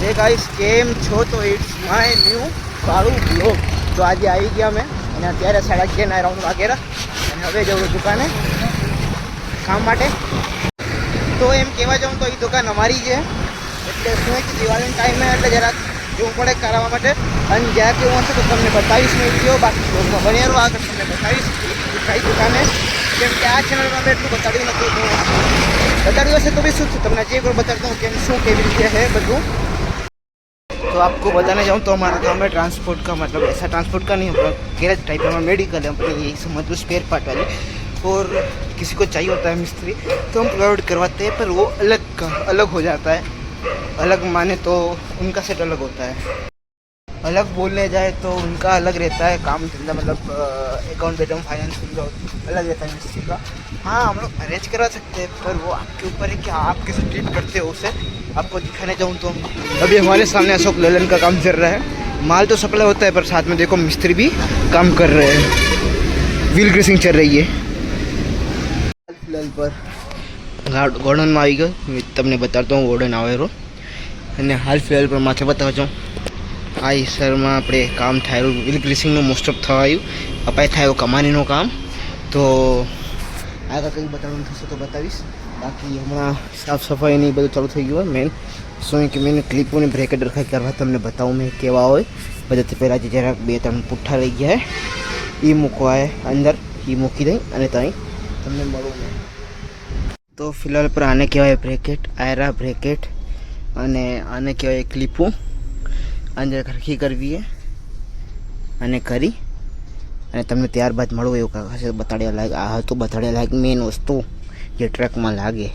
Hey guys केम छो तो it's my new સારું બ્લોગ. તો આજે આવી ગયા મેં અને અત્યારે 11:30 રાઉન્ડ વાગેરા અને હવે જવું દુકાને કામ માટે. તો એમ કહેવા જાઉં તો એ દુકાન અમારી છે, એટલે શું કે દિવાળીનો ટાઈમ છે એટલે જરાક જોવું પડે કરાવવા માટે. અને જ્યાં કેવું હશે તો તમને બતાવીશ નહીં વિડીયો, બાકી બ્લોગમાં બની રહ્યો આગળ તમને બતાવીશ કઈ દુકાને, કેમ કે આ ચેનલમાં મેં એટલું બતાવ્યું નથી. તો બતાવ્યું હશે તો બી શું તમને જે કોઈ બતાવતા હું કેમ શું કેવી રીતે છે બધું. तो आपको बताने जाऊँ तो हमारा काम है ट्रांसपोर्ट का, मतलब ऐसा ट्रांसपोर्ट का नहीं, गैरेज टाइप है, मेडिकल है अपने, यही समझ लो स्पेयर पार्ट वाली. और किसी को चाहिए होता है मिस्त्री तो हम प्रोवाइड करवाते हैं, पर वो अलग हो जाता है. अलग माने तो उनका सेट अलग होता है. अलग बोलने जाए तो उनका अलग रहता है काम धंधा, मतलब अकाउंट बेटम फाइनेंस उनका अलग रहता है मिस्त्री का. हाँ हम लोग अरेंज करवा सकते हैं, पर वो आपके ऊपर है कि आप कैसे ट्रीट करते हो उसे. आपको दिखाने जाऊँ तो अभी हमारे सामने अशोक लेलन का काम चल रहा है. माल तो सप्लाई होता है पर साथ में देखो मिस्त्री भी काम कर रहे हैं, व्हील ग्रीसिंग चल रही है. फिलहाल पर ગોડનમાં આવી ગયો, તમને બતાવતો હું ગોડન આવેલો. અને હાલ ફિલહાલ પર માથે બતાવજો આ સરમાં આપણે કામ થાય વ્હીલ ગ્રીસિંગનું મોસ્ટ ઓફ થવાયું અપાય થાય કમાનીનું કામ. તો આગળ કંઈ બતાવવાનું થશે તો બતાવીશ. બાકી હમણાં સાફ સફાઈ ને બધું ચાલુ થઈ ગયું હોય. મેન શું કે મેં ક્લિપોને બ્રેકેટ રખાઈ કરવા તમને બતાવું મેં કેવા હોય. બધાથી પહેલાં જે જરાક 2-3 પુઠ્ઠા રહી ગયા એ મૂકવા અંદર, એ મૂકી દઈ અને ત્યાં તમને મળું મેં. તો ફિલહાલ પર આને કહેવાય બ્રેકેટ, આયરા બ્રેકેટ, અને આને કહેવાય ક્લિપો. અંદર ખરખી કરવી અને કરી અને તમને ત્યારબાદ મળવું એવું કાંઈ હશે બતાડ્યા લાયક. આ હતું બતાડ્યા લાયક મેન વસ્તુ જે ટ્રકમાં લાગે.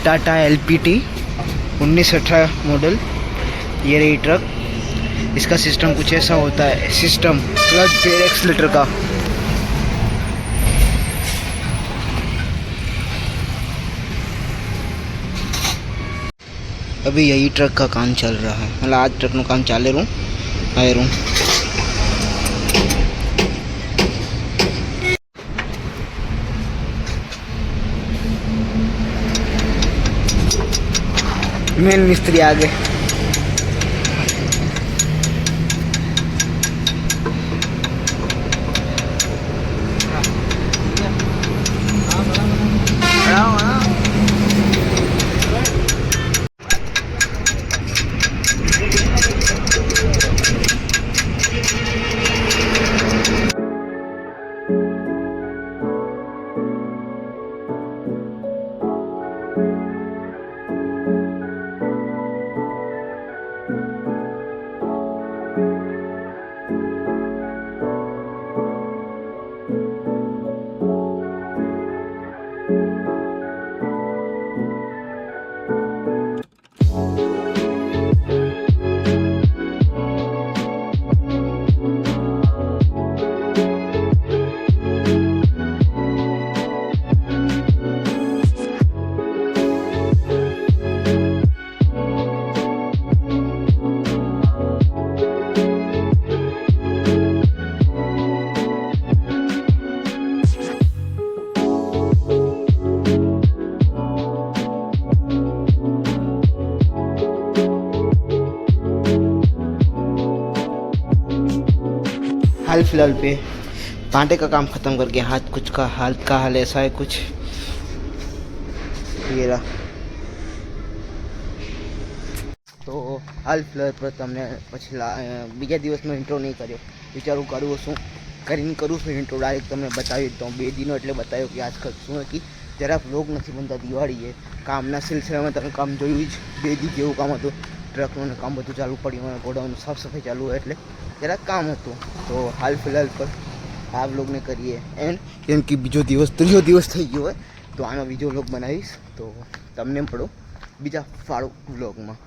टाटा LPT 1918 मॉडल, ये रही ट्रक. इसका सिस्टम कुछ ऐसा होता है, सिस्टम क्लच ब्रेक एक्सीलरेटर का. अभी यही ट्रक का काम चल रहा है, मतलब आज ट्रक નું કામ ચાલે રહું આય રહું. मेन मिस्त्री आ गए. हाल फिलहाल पे कांटे का काम ख़त्म करके हाथ कुछ का हाथ का हाल ऐसा है कुछ ये रहा. तो हाल फिलहाल पर तमने पछला बीजा दिवसનો ઇન્ટ્રો નહીં કર્યો, વિચારું કરું શું કરીને કરું છું ઇન્ટ્રો ડાયરેક્ટ તમને બતાવી તો 2 દિનો એટલે બતાવ્યો કે આજકાલ શું કે જરા વ્લોગ નથી બનતા. દિવાળી કામના સિલસિલામાં તમે કામ જોયું જ 2 દી જેવું કામ હતું. ટ્રકનું કામ બધું ચાલુ પડ્યું અને ગોડાઉનનું સાફ સફાઈ ચાલુ હોય એટલે જરાક કામ હતું. તો હાલ ફિલહાલ પર આ વ્લોગને કરીએ એન્ડ કેમ કે ત્રીજો દિવસ થઈ ગયો હોય તો આનો બીજો વ્લોગ બનાવીશ તો તમને પડો બીજા ફાળો વ્લોગમાં.